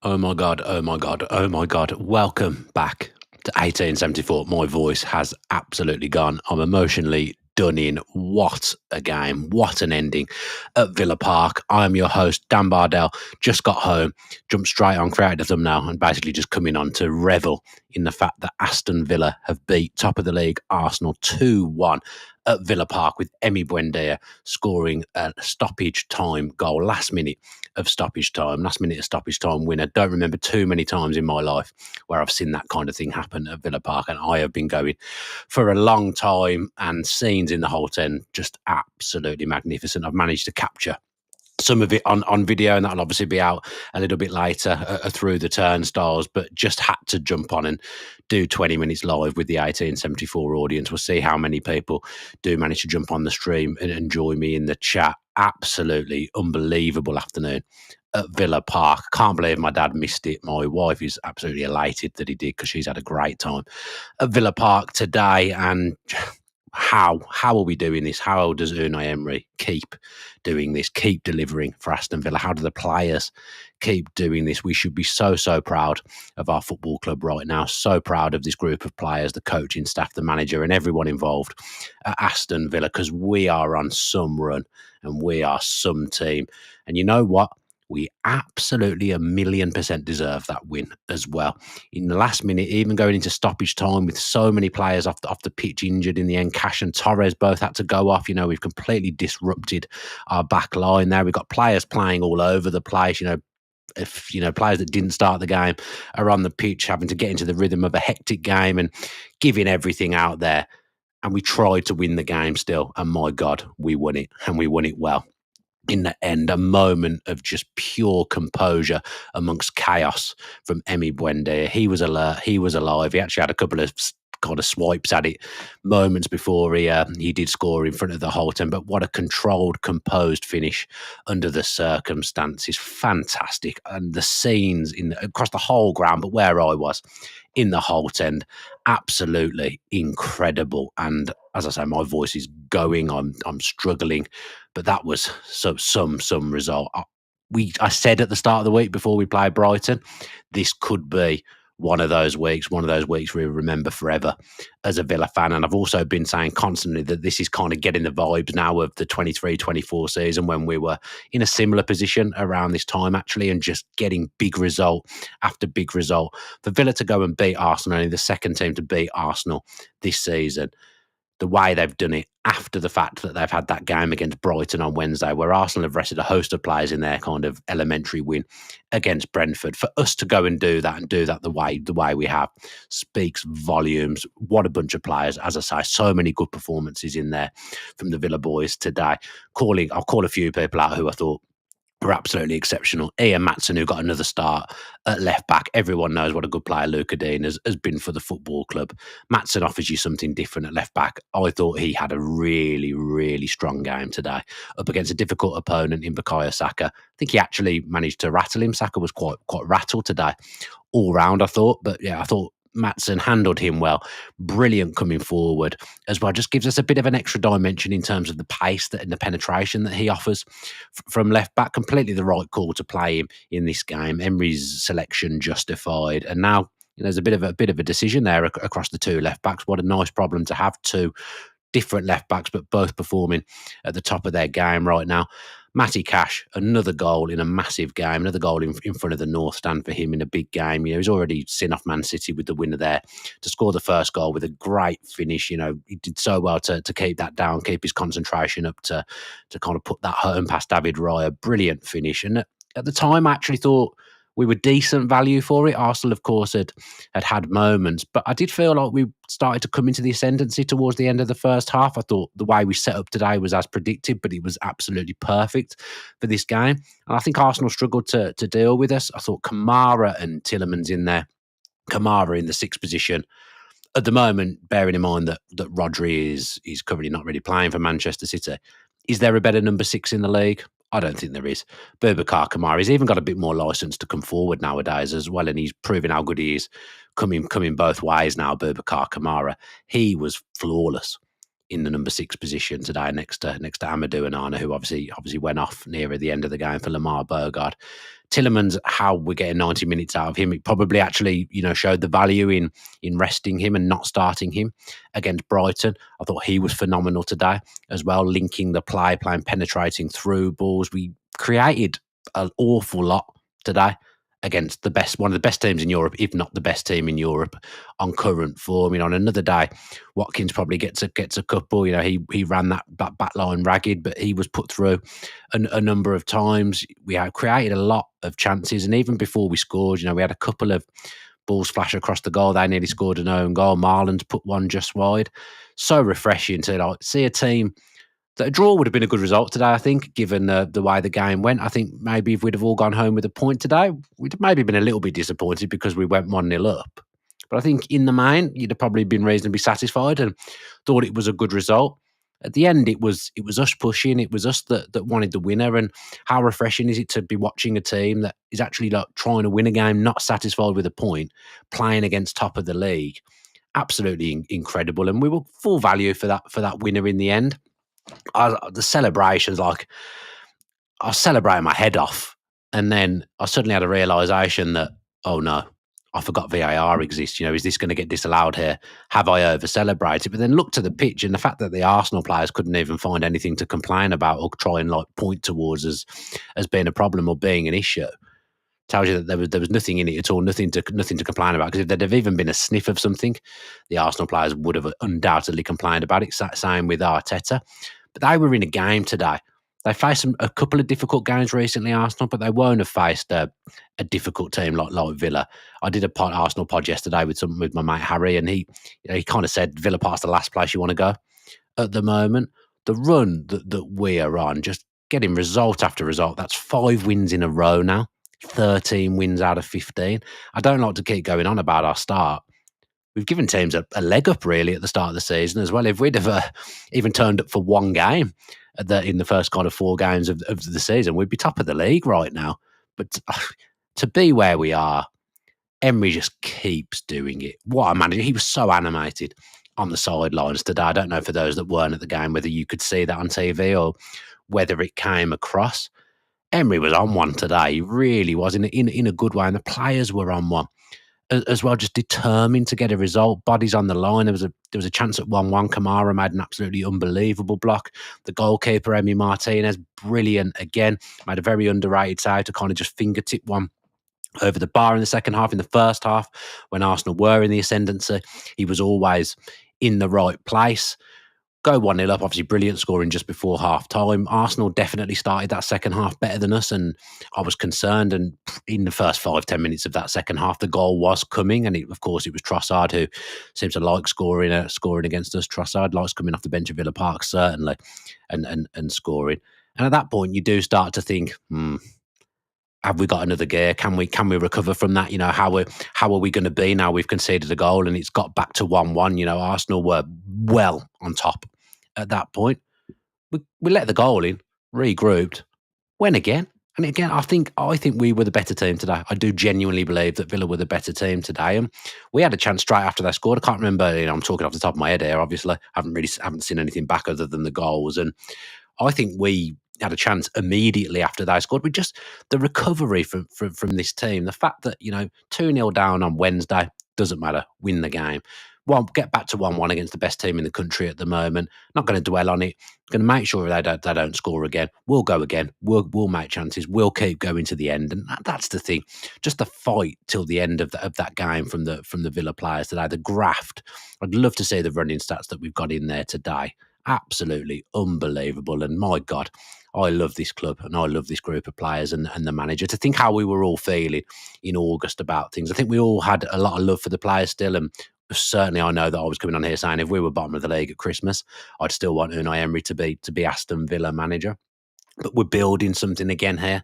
Oh my God, oh my God, oh my God. Welcome back to 1874. My voice has absolutely gone. I'm emotionally done in. What a game. What an ending at Villa Park. I'm your host, Dan Bardell. Just got home, jumped straight on, created a thumbnail, and basically just coming on to revel in the fact that Aston Villa have beat top of the league Arsenal 2-1 at Villa Park with Emi Buendia scoring a stoppage time goal, last minute of stoppage time winner. Don't remember too many times in my life where I've seen that kind of thing happen at Villa Park, and I have been going for a long time, and scenes in the Holt End just absolutely magnificent. I've managed to capture some of it on video, and that'll obviously be out a little bit later through the turnstiles, but just had to jump on and do 20 minutes live with the 1874 audience. We'll see how many people do manage to jump on the stream and join me in the chat. Absolutely unbelievable afternoon at Villa Park. Can't believe my dad missed it. My wife is absolutely elated that he did, because she's had a great time at Villa Park today. And how are we doing this? How does Unai Emery keep doing this, keep delivering for Aston Villa? How do the players keep doing this? We should be so proud of our football club right now, so proud of this group of players, the coaching staff, the manager, and everyone involved at Aston Villa, because we are on some run and we are some team. And you know what? We absolutely 1,000,000% deserve that win as well. In the last minute, even going into stoppage time with so many players off the pitch injured in the end, Cash and Torres both had to go off. We've completely disrupted our back line there. We've got players playing all over the place. If players that didn't start the game are on the pitch, having to get into the rhythm of a hectic game and giving everything out there. And we tried to win the game still. And my God, we won it, and we won it well. In the end, a moment of just pure composure amongst chaos from Emi Buendia. He was alert. He was alive. He actually had a couple of kind of swipes at it moments before he did score in front of the Holt End. But what a controlled, composed finish under the circumstances. Fantastic. And the scenes across the whole ground, but where I was in the Holt End, absolutely incredible. And as I say, my voice is going. I'm struggling, but that was some result. I said at the start of the week before we played Brighton, this could be one of those weeks we remember forever as a Villa fan. And I've also been saying constantly that this is kind of getting the vibes now of the 23-24 season, when we were in a similar position around this time, actually, and just getting big result after big result. For Villa to go and beat Arsenal, only the second team to beat Arsenal this season, the way they've done it after the fact that they've had that game against Brighton on Wednesday, where Arsenal have rested a host of players in their kind of elementary win against Brentford. For us to go and do that the way we have, speaks volumes. What a bunch of players. As I say, so many good performances in there from the Villa boys today. I'll call a few people out who I thought were absolutely exceptional. Ian Maatsen, who got another start at left back. Everyone knows what a good player Luca Dean has been for the football club. Maatsen offers you something different at left back. I thought he had a really strong game today up against a difficult opponent in Bukayo Saka. I think he actually managed to rattle him. Saka was quite rattled today all round, I thought. But yeah, I thought Maatsen handled him well. Brilliant coming forward as well. Just gives us a bit of an extra dimension in terms of the pace and the penetration that he offers from left back. Completely the right call to play him in this game. Emery's selection justified, and now there's a bit of a decision there across the two left backs. What a nice problem to have, two different left backs, but both performing at the top of their game right now. Matty Cash, another goal in a massive game, another goal in front of the North Stand for him in a big game. He's already seen off Man City with the winner there to score the first goal with a great finish. He did so well to keep that down, keep his concentration up to kind of put that home past David Raya. Brilliant finish. And at the time, I actually thought we were decent value for it. Arsenal, of course, had moments, but I did feel like we started to come into the ascendancy towards the end of the first half. I thought the way we set up today was as predicted, but it was absolutely perfect for this game. And I think Arsenal struggled to deal with us. I thought Kamara and Tielemans in there. Kamara in the sixth position. At the moment, bearing in mind that Rodri is currently not really playing for Manchester City, is there a better number 6 in the league? I don't think there is. Boubacar Kamara, he's even got a bit more license to come forward nowadays as well, and he's proving how good he is coming both ways now. Boubacar Kamara, he was flawless. in the number 6 position today, next to Amadou Onana, who obviously went off nearer the end of the game for Lamar Burgard. Tillemans, how we're getting 90 minutes out of him, it probably actually, showed the value in resting him and not starting him against Brighton. I thought he was phenomenal today as well, linking the play, playing penetrating through balls. We created an awful lot today against one of the best teams in Europe, if not the best team in Europe on current form. On another day, Watkins probably gets a couple. He ran that back line ragged, but he was put through a number of times. We had created a lot of chances, and even before we scored, we had a couple of balls flash across the goal. They nearly scored an own goal. Marlon's put one just wide. So refreshing to see a team. A draw would have been a good result today, I think, given the way the game went. I think maybe if we'd have all gone home with a point today, we'd have maybe been a little bit disappointed because we went 1-0 up. But I think in the main, you'd have probably been reasonably satisfied and thought it was a good result. At the end, it was us pushing. It was us that wanted the winner. And how refreshing is it to be watching a team that is actually trying to win a game, not satisfied with a point, playing against top of the league. Absolutely incredible. And we were full value for that winner in the end. The celebrations, I was celebrating my head off, and then I suddenly had a realisation that, oh no, I forgot VAR exists. Is this going to get disallowed here? Have I over-celebrated? But then looked at the pitch, and the fact that the Arsenal players couldn't even find anything to complain about or try and point towards as being a problem or being an issue tells you that there was nothing in it at all, nothing to complain about. Because if there'd have even been a sniff of something, the Arsenal players would have undoubtedly complained about it. Same with Arteta. But they were in a game today. They faced a couple of difficult games recently, Arsenal, but they won't have faced a difficult team like Villa. I did a Arsenal pod yesterday with my mate Harry, and he kind of said Villa Park's the last place you want to go at the moment. The run that we are on, just getting result after result. That's 5 wins in a row now, 13 wins out of 15. I don't like to keep going on about our start. We've given teams a leg up, really, at the start of the season as well. If we'd have even turned up for one game in the first kind of 4 games of the season, we'd be top of the league right now. But to be where we are, Emery just keeps doing it. What a manager. He was so animated on the sidelines today. I don't know, for those that weren't at the game, whether you could see that on TV or whether it came across. Emery was on one today. He really was, in a good way, and the players were on one as well, just determined to get a result. Bodies on the line. There was a chance at 1-1. Kamara made an absolutely unbelievable block. The goalkeeper, Emi Martinez, brilliant again. Made a very underrated save to kind of just fingertip one over the bar in the second half. In the first half, when Arsenal were in the ascendancy, he was always in the right place. Go 1-0 up, obviously brilliant scoring just before half-time. Arsenal definitely started that second half better than us, and I was concerned. And in the first 5-10 minutes of that second half, the goal was coming, and of course it was Trossard, who seems to like scoring against us. Trossard likes coming off the bench of Villa Park, certainly, and scoring. And at that point, you do start to think, have we got another gear? Can we recover from that? How are we going to be now? We've conceded a goal and it's got back to 1-1. Arsenal were well on top at that point. We let the goal in, regrouped, went again. And again, I think we were the better team today. I do genuinely believe that Villa were the better team today. And we had a chance straight after they scored. I can't remember, I'm talking off the top of my head here, obviously. I haven't seen anything back other than the goals. And I think we had a chance immediately after they scored. We just, the recovery from this team, the fact that, 2-0 down on Wednesday, doesn't matter, win the game. Get back to 1-1 against the best team in the country at the moment. Not going to dwell on it. Going to make sure they don't score again. We'll go again. We'll make chances. We'll keep going to the end, and that's the thing. Just the fight till the end of that game from the Villa players today. The graft. I'd love to see the running stats that we've got in there today. Absolutely unbelievable. And my God, I love this club and I love this group of players and the manager. To think how we were all feeling in August about things. I think we all had a lot of love for the players still, and certainly I know that I was coming on here saying if we were bottom of the league at Christmas, I'd still want Unai Emery to be Aston Villa manager. But we're building something again here.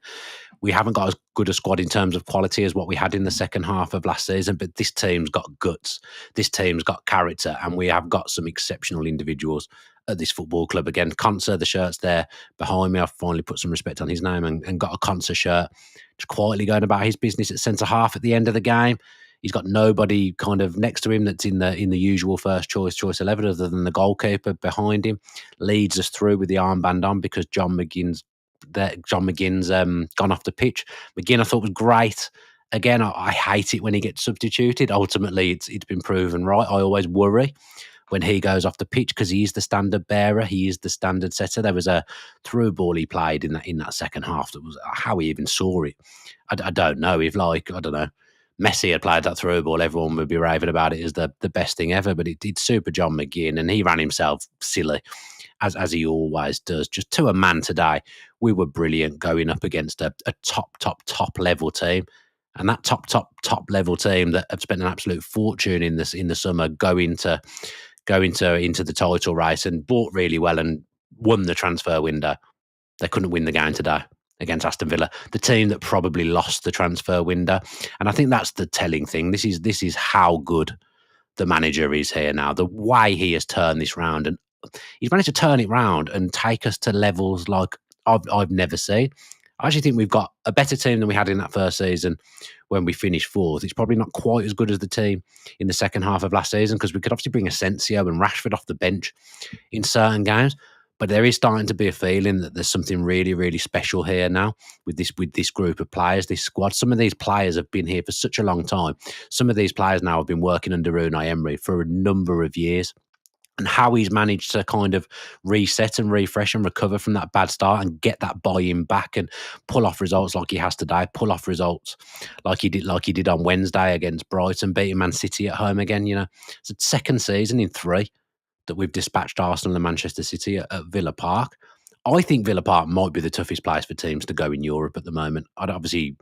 We haven't got as good a squad in terms of quality as what we had in the second half of last season, but this team's got guts. This team's got character, and we have got some exceptional individuals at this football club. Again, Concert, the shirt's there behind me. I've finally put some respect on his name and got a Concert shirt, just quietly going about his business at centre-half at the end of the game. He's got nobody kind of next to him that's in the usual first choice 11 other than the goalkeeper behind him. Leads us through with the armband on because John McGinn's gone off the pitch. McGinn I thought was great. Again, I hate it when he gets substituted. Ultimately, it's been proven right. I always worry when he goes off the pitch because he is the standard bearer. He is the standard setter. There was a through ball he played in that second half that was how he even saw it. I don't know if I don't know. Messi had played that through ball, everyone would be raving about it as the best thing ever. But it's super John McGinn, and he ran himself silly as he always does. Just to a man today, we were brilliant going up against a top level team. And that top level team that have spent an absolute fortune in the summer go into the title race and bought really well and won the transfer window. They couldn't win the game today against Aston Villa, the team that probably lost the transfer window. And I think that's the telling thing. This is how good the manager is here now. The way he has turned this round, and he's managed to turn it round and take us to levels like I've never seen. I actually think we've got a better team than we had in that first season when we finished fourth. It's probably not quite as good as the team in the second half of last season because we could obviously bring Asensio and Rashford off the bench in certain games. But there is starting to be a feeling that there's something really, really special here now with this group of players, this squad. Some of these players have been here for such a long time. Some of these players now have been working under Unai Emery for a number of years. And how he's managed to kind of reset and refresh and recover from that bad start and get that buy-in back and pull off results like he has today, pull off results like he did on Wednesday against Brighton, beating Man City at home again. It's the second season in 3 that we've dispatched Arsenal and Manchester City at Villa Park. I think Villa Park might be the toughest place for teams to go in Europe at the moment. I obviously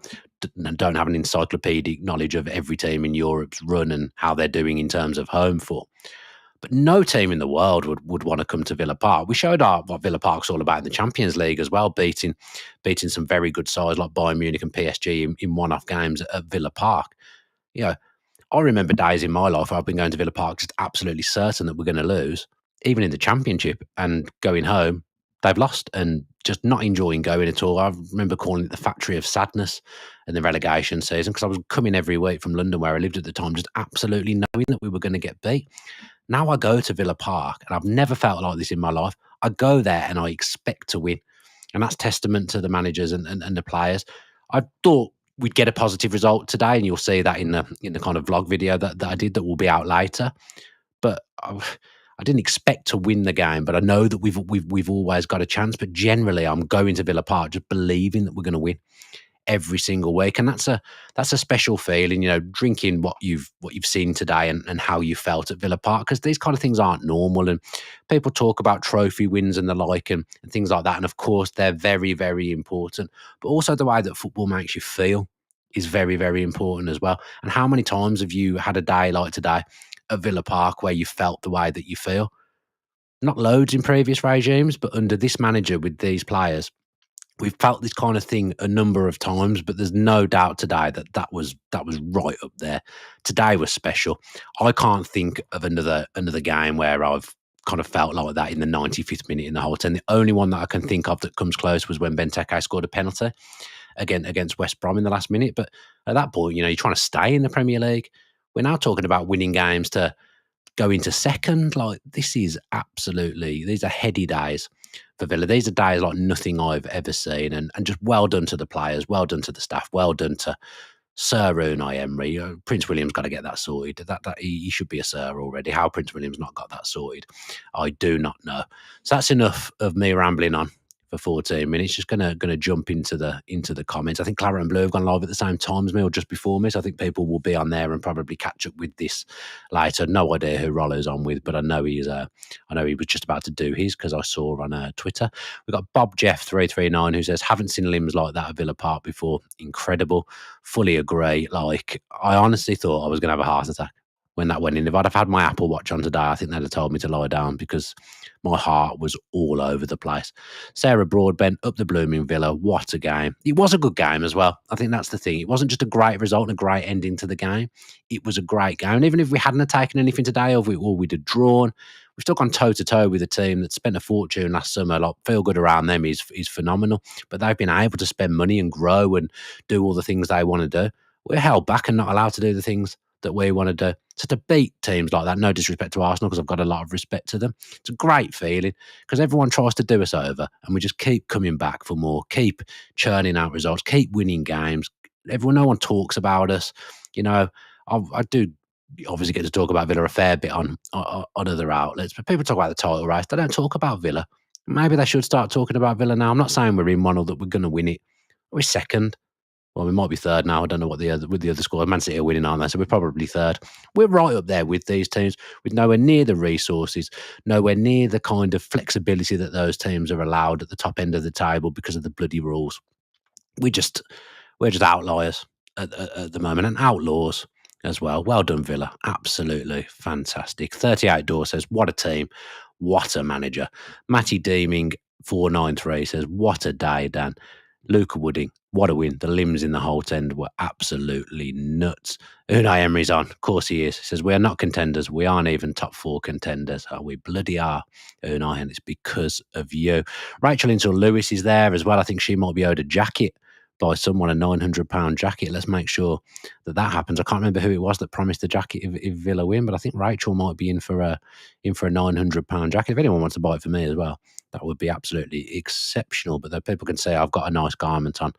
don't have an encyclopedic knowledge of every team in Europe's run and how they're doing in terms of home form. But no team in the world would want to come to Villa Park. We showed what Villa Park's all about in the Champions League as well, beating some very good sides like Bayern Munich and PSG in one-off games at Villa Park. I remember days in my life I've been going to Villa Park just absolutely certain that we're going to lose, even in the Championship, and going home, they've lost and just not enjoying going at all. I remember calling it the factory of sadness in the relegation season because I was coming every week from London where I lived at the time, just absolutely knowing that we were going to get beat. Now I go to Villa Park, and I've never felt like this in my life. I go there and I expect to win. And that's testament to the managers and the players. I thought we'd get a positive result today, and you'll see that in the kind of vlog video that I did that will be out later. But I didn't expect to win the game, but I know that we've always got a chance. But generally, I'm going to Villa Park just believing that we're going to win every single week, and that's a special feeling, drinking what you've seen today and how you felt at Villa Park, because these kind of things aren't normal, and people talk about trophy wins and the like and things like that, and of course they're very, very important, but also the way that football makes you feel is very, very important as well. And how many times have you had a day like today at Villa Park where you felt the way that you feel? Not loads in previous regimes, but under this manager with these players, we've felt this kind of thing a number of times, but there's no doubt today that was right up there. Today was special. I can't think of another game where I've kind of felt like that in the 95th minute in the whole 10. The only one that I can think of that comes close was when Benteke scored a penalty against West Brom in the last minute. But at that point, you're trying to stay in the Premier League. We're now talking about winning games to go into second. Like, these are heady days for Villa. These are days like nothing I've ever seen, and just well done to the players, well done to the staff, well done to Sir Unai Emery. Prince William's got to get that sorted. That he should be a Sir already. How Prince William's not got that sorted, I do not know. So that's enough of me rambling on for 14 minutes. Just gonna jump into the comments. I think Claret and Blue have gone live at the same time as me or just before me, so I think people will be on there and probably catch up with this later. No idea who Rollo's on with, but I know he was just about to do his because I saw on Twitter. We've got Bob Jeff 339 who says, haven't seen limbs like that at Villa Park before. Incredible. Fully agree. Like, I honestly thought I was gonna have a heart attack when that went in. If I'd have had my Apple Watch on today, I think they'd have told me to lie down because my heart was all over the place. Sarah Broadbent, up the blooming Villa. What a game. It was a good game as well. I think that's the thing. It wasn't just a great result and a great ending to the game. It was a great game. And even if we hadn't taken anything today or we'd have drawn, we've still gone toe-to-toe with a team that spent a fortune last summer. Like, feel good around them is phenomenal. But they've been able to spend money and grow and do all the things they want to do. We're held back and not allowed to do the things that we want to do. So to beat teams like that, no disrespect to Arsenal, because I've got a lot of respect to them, it's a great feeling because everyone tries to do us over and we just keep coming back for more, keep churning out results, keep winning games. No one talks about us. I do obviously get to talk about Villa a fair bit on other outlets, but people talk about the title race. They don't talk about Villa. Maybe they should start talking about Villa now. I'm not saying we're in one or that we're going to win it. We're second. Well, we might be third now. I don't know what the other score. Man City are winning, aren't they? So we're probably third. We're right up there with these teams, with nowhere near the resources, nowhere near the kind of flexibility that those teams are allowed at the top end of the table because of the bloody rules. We're just outliers at the moment, and outlaws as well. Well done, Villa. Absolutely fantastic. 38 Door says, what a team. What a manager. Matty Deeming 493 says, what a day, Dan. Luca Wooding, what a win. The limbs in the Holt End were absolutely nuts. Unai Emery's on. Of course he is. He says, we are not contenders. We aren't even top 4 contenders. Oh, we bloody are, Unai, and it's because of you. Rachel Intel Lewis is there as well. I think she might be owed a jacket by someone, a £900 jacket. Let's make sure that happens. I can't remember who it was that promised the jacket if Villa win, but I think Rachel might be in for a £900 jacket. If anyone wants to buy it for me as well, that would be absolutely exceptional. But though people can say I've got a nice garment on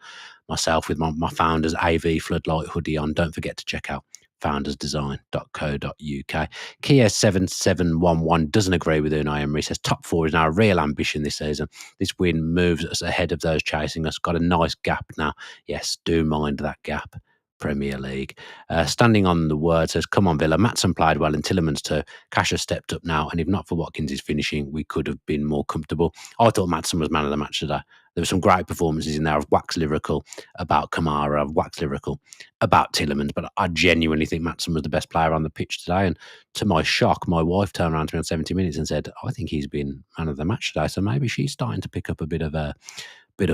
myself with my Founders AV Floodlight hoodie on, don't forget to check out foundersdesign.co.uk. Kia 7711 doesn't agree with Unai Emery. Says top 4 is now a real ambition this season. This win moves us ahead of those chasing us. Got a nice gap now. Yes, do mind that gap. Premier League. Standing on the word says, come on Villa, Maatsen played well and Tillemans too. Cash has stepped up now, and if not for Watkins' finishing, we could have been more comfortable. I thought Maatsen was man of the match today. There were some great performances in there. I've waxed lyrical about Kamara, I've waxed lyrical about Tillemans, but I genuinely think Maatsen was the best player on the pitch today, and to my shock, my wife turned around to me on 70 minutes and said, I think he's been man of the match today, so maybe she's starting to pick up a bit of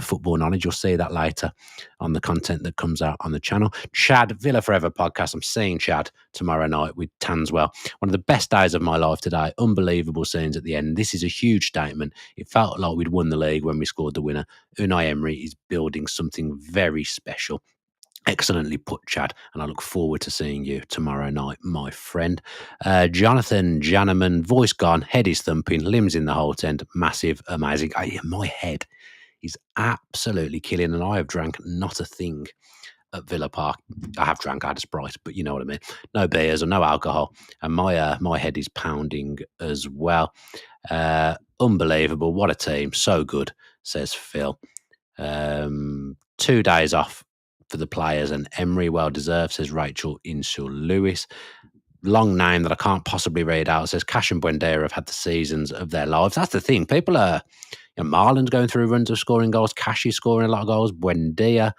football knowledge. You'll see that later on the content that comes out on the channel. Chad, Villa Forever podcast. I'm seeing Chad tomorrow night with Tanswell. One of the best days of my life today. Unbelievable scenes at the end. This is a huge statement. It felt like we'd won the league when we scored the winner. Unai Emery is building something very special. Excellently put, Chad, and I look forward to seeing you tomorrow night, my friend. Jonathan Janneman, voice gone, head is thumping, limbs in the Holt End, massive, amazing. My head is absolutely killing, and I have drank not a thing at Villa Park. I have drank, I had a Sprite, but you know what I mean. No beers or no alcohol, and my head is pounding as well. Unbelievable, what a team, so good, says Phil. 2 days off for the players, and Emery well deserved, says Rachel Inshall Lewis. Long name that I can't possibly read out. It says Cash and Buendia have had the seasons of their lives. That's the thing. People are, Marlon's going through runs of scoring goals. Cash is scoring a lot of goals. Buendia.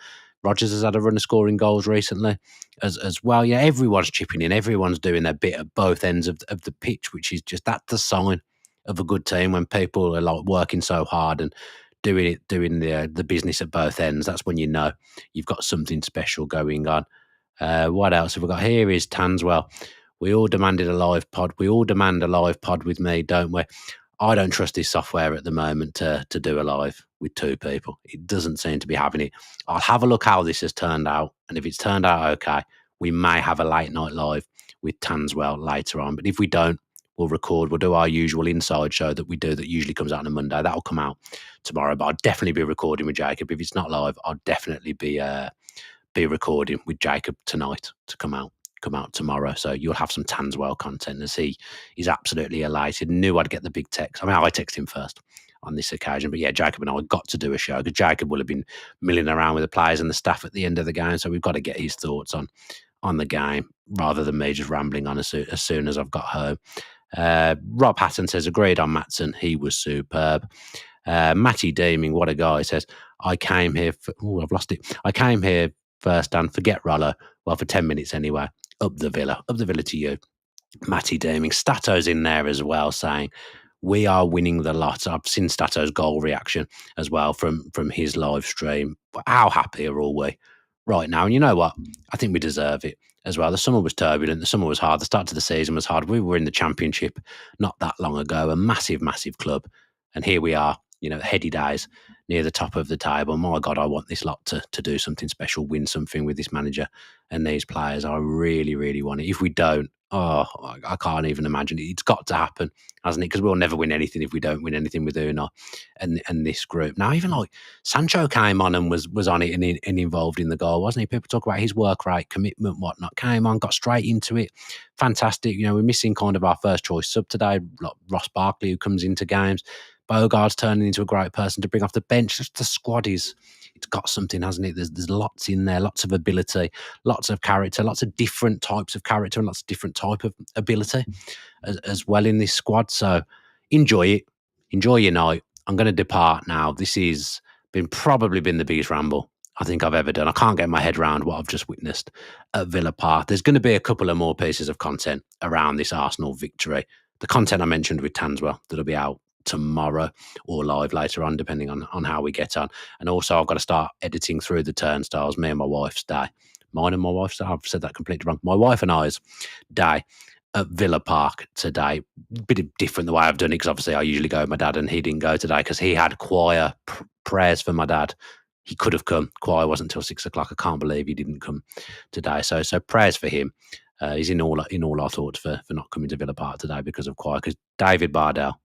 Rodgers has had a run of scoring goals recently as well. Yeah, everyone's chipping in. Everyone's doing their bit at both ends of the pitch, which is just, that's the sign of a good team when people are like working so hard and doing the business at both ends. That's when you know you've got something special going on. What else have we got? Here is Tanswell. We all demanded a live pod. We all demand a live pod with me, don't we? I don't trust this software at the moment to do a live with 2 people. It doesn't seem to be having it. I'll have a look how this has turned out. And if it's turned out okay, we may have a late night live with Tanswell later on. But if we don't, we'll record. We'll do our usual inside show that we do that usually comes out on a Monday. That'll come out tomorrow. But I'll definitely be recording with Jacob. If it's not live, I'll definitely be recording with Jacob tonight to come out tomorrow. So you'll have some Tanswell content, as he's absolutely elated. Knew I'd get the big text. I mean, I texted him first on this occasion, but yeah, Jacob and I got to do a show because Jacob will have been milling around with the players and the staff at the end of the game. So we've got to get his thoughts on the game rather than me just rambling on as soon as I've got home. Rob Hatton says, agreed on Maatsen. He was superb. Matty Deeming, what a guy, says, I came here I've lost it. I came here first and forget Rollo. Well, for 10 minutes anyway. Up the Villa to you. Matty Deeming. Stato's in there as well, saying, we are winning the lot. I've seen Stato's goal reaction as well from his live stream. But how happy are all we right now? And you know what? I think we deserve it as well. The summer was turbulent. The summer was hard. The start to the season was hard. We were in the Championship not that long ago, a massive, massive club. And here we are, heady days near the top of the table. My God, I want this lot to do something special, win something with this manager and these players. I really, really want it. If we don't, I can't even imagine it. It's got to happen, hasn't it? Because we'll never win anything if we don't win anything with Una and this group. Now, even like Sancho came on and was on it and involved in the goal, wasn't he? People talk about his work rate, commitment, whatnot. Came on, got straight into it. Fantastic. We're missing kind of our first choice sub today, like Ross Barkley, who comes into games. Bogart's turning into a great person to bring off the bench. The squad it's got something, hasn't it? There's lots in there, lots of ability, lots of character, lots of different types of character, and lots of different type of ability as well in this squad. So enjoy it. Enjoy your night. I'm going to depart now. This has probably been the biggest ramble I think I've ever done. I can't get my head around what I've just witnessed at Villa Park. There's going to be a couple of more pieces of content around this Arsenal victory. The content I mentioned with Tanswell that'll be out tomorrow or live later on, depending on how we get on. And also, I've got to start editing through the turnstiles, me and my wife's day. Mine and my wife's day. I've said that completely wrong. My wife and I's day at Villa Park today. Bit different the way I've done it, because obviously I usually go with my dad, and he didn't go today because he had choir prayers for my dad. He could have come. Choir wasn't until 6 o'clock. I can't believe he didn't come today. So prayers for him. He's in all our thoughts for not coming to Villa Park today because of choir. Because David Bardell,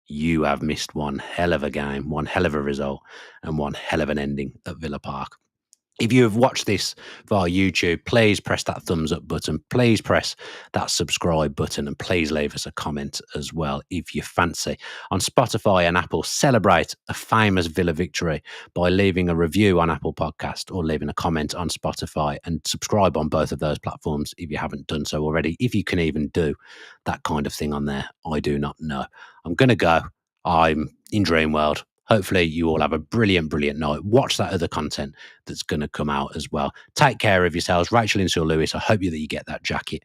you have missed one hell of a game, one hell of a result, and one hell of an ending at Villa Park. If you have watched this via YouTube, please press that thumbs up button. Please press that subscribe button, and please leave us a comment as well if you fancy. On Spotify and Apple, celebrate a famous Villa victory by leaving a review on Apple Podcast or leaving a comment on Spotify, and subscribe on both of those platforms if you haven't done so already. If you can even do that kind of thing on there, I do not know. I'm going to go. I'm in Dream World. Hopefully you all have a brilliant, brilliant night. Watch that other content that's going to come out as well. Take care of yourselves. Rachel Insel Lewis, I hope that you get that jacket